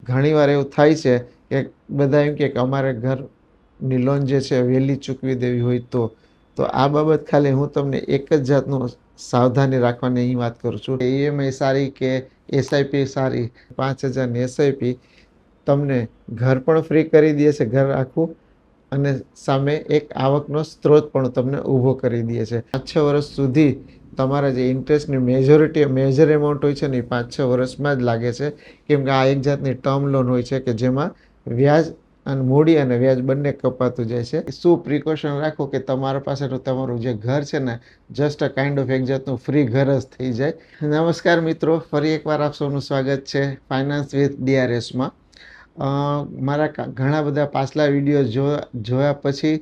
ઘણીવાર એવું થાય છે કે બધા એમ કે અમારે ઘરની લોન જે છે વહેલી ચૂકવી દેવી હોય તો આ બાબત ખાલી હું તમને એક જ જાતનું સાવધાની રાખવાની અહીં વાત કરું છું. ઈએમઆઈ સારી કે એસઆઈપી સારી? 5,000ની એસઆઈપી તમને ઘર પણ ફ્રી કરી દે છે, ઘર આખું, અને સામે એક આવકનો સ્ત્રોત પણ તમને ઊભો કરી દે છે. 5-6 વર્ષ સુધી તમારા જે ઇન્ટરેસ્ટની મેજર એમાઉન્ટ હોય છે ને એ 5-6 વર્ષમાં જ લાગે છે, કેમ કે આ એક જાતની ટર્મ લોન હોય છે કે જેમાં વ્યાજ અને મૂડી અને વ્યાજ બંને કપાતું જાય છે. શું પ્રિકોશન રાખો કે તમારા પાસેનું તમારું જે ઘર છે ને જસ્ટ અ કાઇન્ડ ઓફ એક જાતનું ફ્રી ઘર જ થઈ જાય. નમસ્કાર મિત્રો, ફરી એકવાર આપ સૌનું સ્વાગત છે ફાઇનાન્સ વિથ ડીઆરએસમાં. મારા ઘણા બધા પાછલા વિડીયો જોયા પછી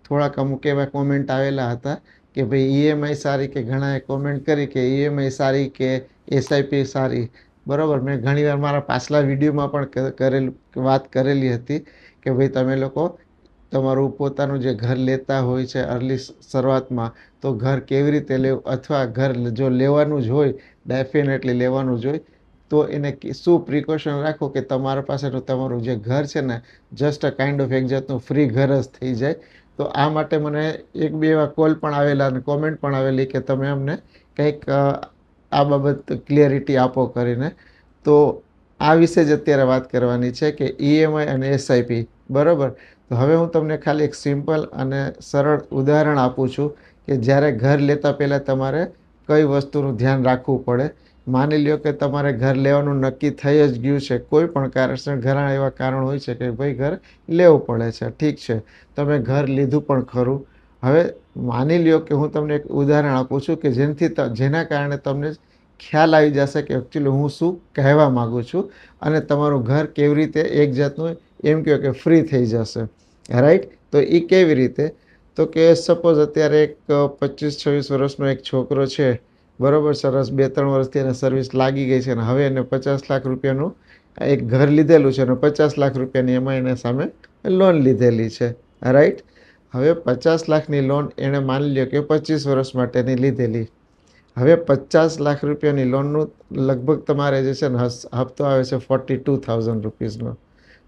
થોડાક અમુક એવા કોમેન્ટ આવેલા હતા કે ભાઈ ઈએમઆઈ સારી, કે ઘણાએ કોમેન્ટ કરી કે ઈએમઆઈ સારી કે એસઆઈપી સારી. બરાબર, મેં ઘણીવાર મારા પાછલા વિડીયોમાં પણ વાત કરેલી હતી કે ભાઈ તમે લોકો તમારું પોતાનું જે ઘર લેતા હોય છે અર્લી શરૂઆતમાં, તો ઘર કેવી રીતે લેવું, અથવા ઘર જો લેવાનું જ હોય, ડેફિનેટલી લેવાનું જ હોય, તો એને શું પ્રિકોશન રાખો કે તમારા પાસેનું તમારું જે ઘર છે ને જસ્ટ અ કાઇન્ડ ઓફ એક જાતનું ફ્રી ઘર જ થઈ જાય. તો આ માટે મને એક બે એવા કોલ પણ આવેલા અને કોમેન્ટ પણ આવેલી કે તમે અમને કંઈક આ બાબત ક્લિયરિટી આપો કરીને. તો આ વિશે જ અત્યારે વાત કરવાની છે કે ઈએમઆઈ અને એસઆઈપી. બરાબર, તો હવે હું તમને ખાલી એક સિમ્પલ અને સરળ ઉદાહરણ આપું છું કે જ્યારે ઘર લેતા પહેલાં તમારે કઈ વસ્તુનું ધ્યાન રાખવું પડે. માની લ્યો કે તમારે ઘર લેવાનું નક્કી થઈ જ ગયું છે, કોઈ પણ કારણસર ઘણા એવા કારણ હોય છે કે ભાઈ ઘર લેવું પડે છે, ઠીક છે, તમે ઘર લીધું પણ ખરું. હવે માની લ્યો કે હું તમને એક ઉદાહરણ આપું છું કે જેના કારણે તમને ખ્યાલ આવી જશે કે એકચ્યુઅલી હું શું કહેવા માગું છું, અને તમારું ઘર કેવી રીતે એક જાતનું એમ કહો કે ફ્રી થઈ જશે. રાઈટ, તો એ કેવી રીતે? તો કે સપોઝ અત્યારે એક 25-26 વર્ષનો એક છોકરો છે, બરાબર, સરસ 2-3 વર્ષથી એને સર્વિસ લાગી ગઈ છે અને હવે એને 50 લાખ રૂપિયાનું એક ઘર લીધેલું છે અને 50 લાખ રૂપિયાની એમાં એને સામે લોન લીધેલી છે. રાઈટ, હવે 50 લાખની લોન એણે માની લ્યો કે 25 વર્ષ માટેની લીધેલી. હવે 50 લાખ રૂપિયાની લોનનું લગભગ તમારે જે છે ને હપ્તો આવે છે 42,000 રૂપીસનો.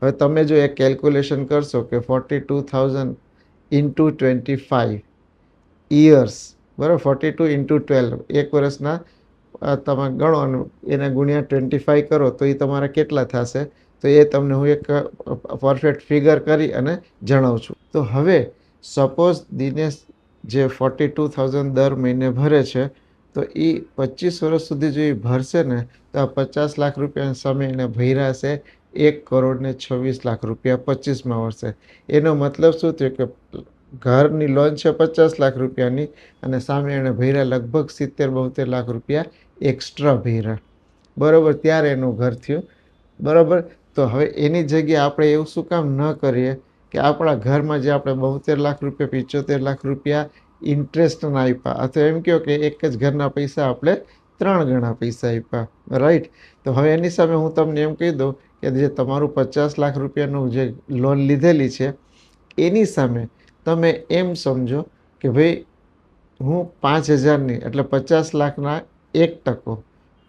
હવે તમે જો એક કેલ્ક્યુલેશન કરશો કે 42,000 ઇન્ટુ 25 યર્સ, બરાબર, 42 ઇન્ટુ 12, એક વર્ષના તમે ગણો અને એને ગુણ્યા 25 કરો તો એ તમારા કેટલા થશે, તો એ તમને હું એક પરફેક્ટ ફિગર કરી અને જણાવું છું. તો હવે સપોઝ દિનેશ જે 42,000 દર મહિને ભરે છે, તો એ 25 વર્ષ સુધી જો એ ભરશે ને તો આ 50 લાખ રૂપિયાની સામે એને ભર્યા છે 1,26,00,000 રૂપિયા 25માં વર્ષે. એનો મતલબ શું થયો કે ઘરની લોન છે 50 લાખ રૂપિયાની અને સામે એણે ભર્યા લગભગ 70-72 લાખ રૂપિયા એક્સ્ટ્રા ભર્યા. બરાબર, ત્યારે એનું ઘર થયું. બરાબર, તો હવે એની જગ્યાએ આપણે એવું શું કામ ન કરીએ કે આપણા ઘરમાં જે આપણે 72 લાખ રૂપિયા 75 લાખ રૂપિયા ઇન્ટરેસ્ટના આપ્યા, અથવા એમ કહો કે એક જ ઘરના પૈસા આપણે 3 ગણા પૈસા આપ્યા. રાઈટ, તો હવે એની સામે હું તમને એમ કહી દઉં કે જે તમારું 50 લાખ રૂપિયાનું જે લોન લીધેલી છે એની સામે તમે એમ સમજો કે ભાઈ હું 5,000ની એટલે 50 લાખના 1%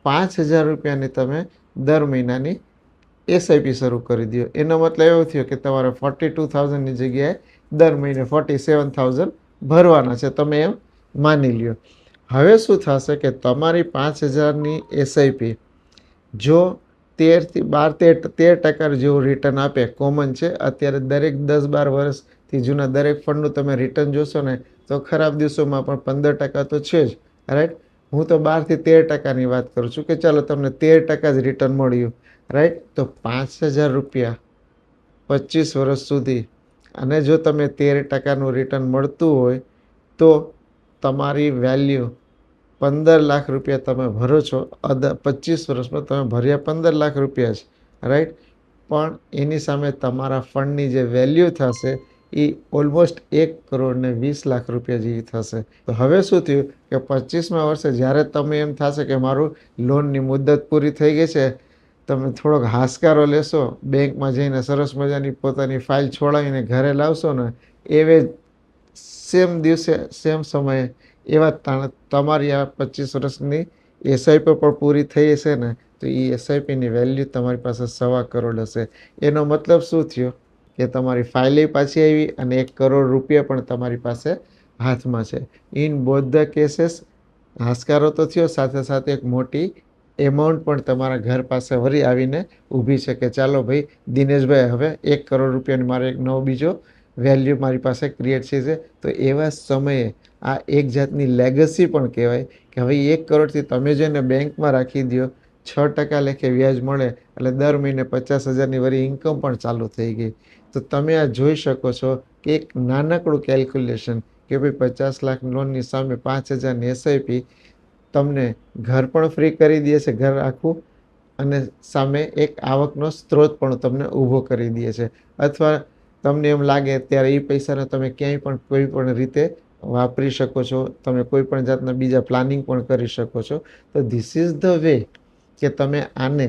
5,000 રૂપિયાની તમે દર મહિનાની એસઆઈપી શરૂ કરી દો. એનો મતલબ એવો થયો કે તમારે 42,000ની જગ્યાએ દર મહિને 47,000 ભરવાના છે, તમે એમ માની લ્યો. હવે શું થશે કે તમારી 5,000ની એસઆઈપી જો 13% જેવું રિટર્ન આપે, કોમન છે અત્યારે દરેક 10-12 વર્ષથી જૂના દરેક ફંડનું તમે રિટર્ન જોશો ને તો ખરાબ દિવસોમાં પણ 15% તો છે જ. રાઈટ, હું તો 12-13%ની વાત કરું છું કે ચાલો તમને 13% જ રિટર્ન મળ્યું. રાઈટ, તો 5,000 રૂપિયા 25 વર્ષ સુધી, અને જો તમે 13%નું રિટર્ન મળતું હોય તો તમારી વેલ્યુ 15 લાખ રૂપિયા તમે ભરો છો. 25 વર્ષમાં તમે ભર્યા 15 લાખ રૂપિયા છે. રાઈટ, પણ એની સામે તમારા ફંડની જે વેલ્યુ થશે એ ઓલમોસ્ટ 1,20,00,000 રૂપિયા જેવી થશે. તો હવે શું થયું કે 25મા વર્ષે જ્યારે તમે એમ થશે કે મારું લોનની મુદત પૂરી થઈ ગઈ છે, તમે થોડોક હાશકારો લેશો, બેંકમાં જઈને સરસ મજાની પોતાની ફાઇલ છોડાવીને ઘરે લાવશો ને, એવે સેમ દિવસે સેમ સમયે એવા તમારી આ 25 વર્ષની એસઆઈપી પણ પૂરી થઈ હશે ને, તો એ એસઆઈપીની વેલ્યુ તમારી પાસે 1.25 કરોડ હશે. એનો મતલબ શું થયો કે તમારી ફાઇલે પાછી આવી અને 1 કરોડ રૂપિયા પણ તમારી પાસે હાથમાં છે. ઇન બોથ ધ કેસીસ હાશકારો તો થયો, સાથે સાથે એક મોટી એમાઉન્ટ પણ તમારા ઘર પાસે વળી આવીને ઊભી છે કે ચાલો ભાઈ દિનેશભાઈ, હવે 1 કરોડ રૂપિયાની મારે એક નવો બીજો વેલ્યુ મારી પાસે ક્રિએટ છે. તો એવા સમયે આ એક જાતની લેગસી પણ કહેવાય કે હવે 1 કરોડથી તમે જેને બેંકમાં રાખી દો, 6% લેખે વ્યાજ મળે એટલે દર મહિને 50,000ની વળી ઇન્કમ પણ ચાલુ થઈ ગઈ. તો તમે આ જોઈ શકો છો કે એક નાનકડું કેલ્ક્યુલેશન કે ભાઈ 50 લાખ લોનની સામે 5,000ની એસઆઈપી તમને ઘર પણ ફ્રી કરી દે છે, ઘર આખું, અને સામે એક આવકનો સ્ત્રોત પણ તમને ઊભો કરી દે છે. અથવા તમને એમ લાગે ત્યારે એ પૈસાને તમે ક્યાંય પણ કોઈ પણ રીતે વાપરી શકો છો, તમે કોઈ પણ જાતના બીજા પ્લાનિંગ પણ કરી શકો છો. તો ધીસ ઇઝ ધ વે કે તમે આને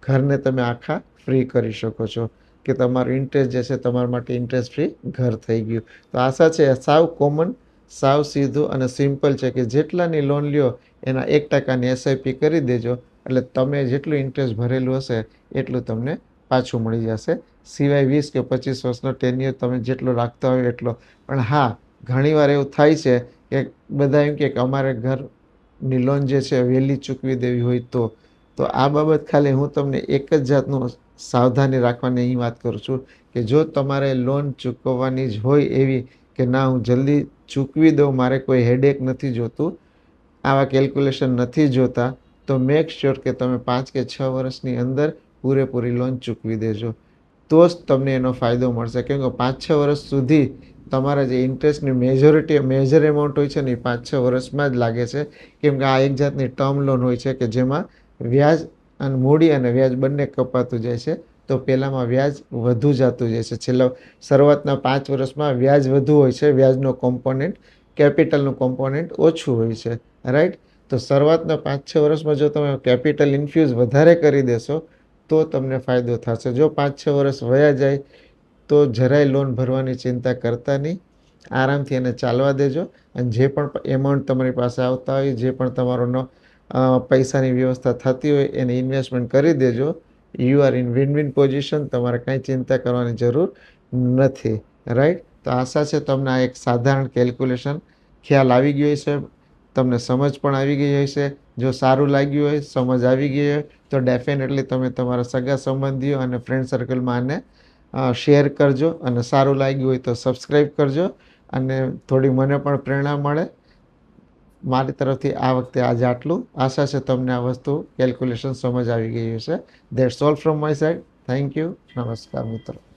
ઘરને તમે આખા ફ્રી કરી શકો છો, કે તમારું ઇન્ટરેસ્ટ જે છે તમારા માટે ઇન્ટરેસ્ટ ફ્રી ઘર થઈ ગયું. તો આશા છે સાવ કોમન, સાવ સીધું અને સિમ્પલ છે કે જેટલાની લોન લ્યો એના 1%ની એસઆઈપી કરી દેજો, એટલે તમે જેટલું ઇન્ટરેસ્ટ ભરેલું હશે એટલું તમને પાછું મળી જશે. સિવાય 20 કે 25 વર્ષનો ટેન્યુર તમે જેટલો રાખતા હોય એટલો. પણ હા, ઘણીવાર એવું થાય છે કે બધા એમ કે અમારે ઘરની લોન જે છે વહેલી ચૂકવી દેવી હોય તો આ બાબત ખાલી હું તમને એક જ જાતનું સાવધાની રાખવાની અહીં વાત કરું છું કે જો તમારે લોન ચૂકવવાની જ હોય એવી કે ના હું જલ્દી ચૂકવી દઉં, મારે કોઈ હેડેક નથી જોતું, આવા કેલ્ક્યુલેશન નથી જોતા, તો મેક શ્યોર કે તમે 5 કે 6 વર્ષની અંદર પૂરેપૂરી લોન ચૂકવી દેજો. તો જ તમને એનો ફાયદો મળશે. કેમ કે 5-6 વર્ષ સુધી તમારા જે ઇન્ટરેસ્ટની મેજર એમાઉન્ટ હોય છે ને એ 5-6 વર્ષમાં જ લાગે છે. કેમ કે આ એક જાતની ટર્મ લોન હોય છે કે જેમાં વ્યાજ અને મૂડી અને વ્યાજ બંને કપાતું જાય છે. તો પહેલાંમાં વ્યાજ વધુ જતું જાય છે, છેલ્લા શરૂઆતના 5 વર્ષમાં વ્યાજ વધુ હોય છે, વ્યાજનો કોમ્પોનેન્ટ, કેપિટલનું કોમ્પોનેન્ટ ઓછું હોય છે, રાઈટ. તો શરૂઆતના 5-6 વર્ષમાં જો તમે કેપિટલ ઇન્ફ્યુઝ વધારે કરી દેશો તો તમને ફાયદો થશે. જો 5-6 વર્ષ વયા જાય તો જરાય લોન ભરવાની ચિંતા કરતા નહીં, આરામથી એને ચાલવા દેજો. અને જે પણ એમાઉન્ટ તમારી પાસે આવતા હોય, જે પણ તમારો પૈસાની વ્યવસ્થા થતી હોય એને ઇન્વેસ્ટમેન્ટ કરી દેજો. You are in win win position, તમારે કાંઈ ચિંતા કરવાની જરૂર નથી, રાઈટ. તો આશા છે તમને આ એક સાધારણ કેલ્ક્યુલેશન ખ્યાલ આવી ગયો છે, તમને સમજ પણ આવી ગઈ હશે. જો સારું લાગ્યું હોય, સમજ આવી ગઈ હોય તો ડેફિનેટલી તમે તમારા સગા સંબંધીઓ અને ફ્રેન્ડ સર્કલમાં આને શેર કરજો, અને સારું લાગ્યું હોય તો સબસ્ક્રાઈબ કરજો, અને થોડી મને પણ પ્રેરણા મળે. મારી તરફથી આ વખતે આજે આટલું. આશા છે તમને આ વસ્તુ કેલ્ક્યુલેશન સમજ આવી ગઈ હશે. That's all from my side. Thank you. નમસ્કાર મિત્રો.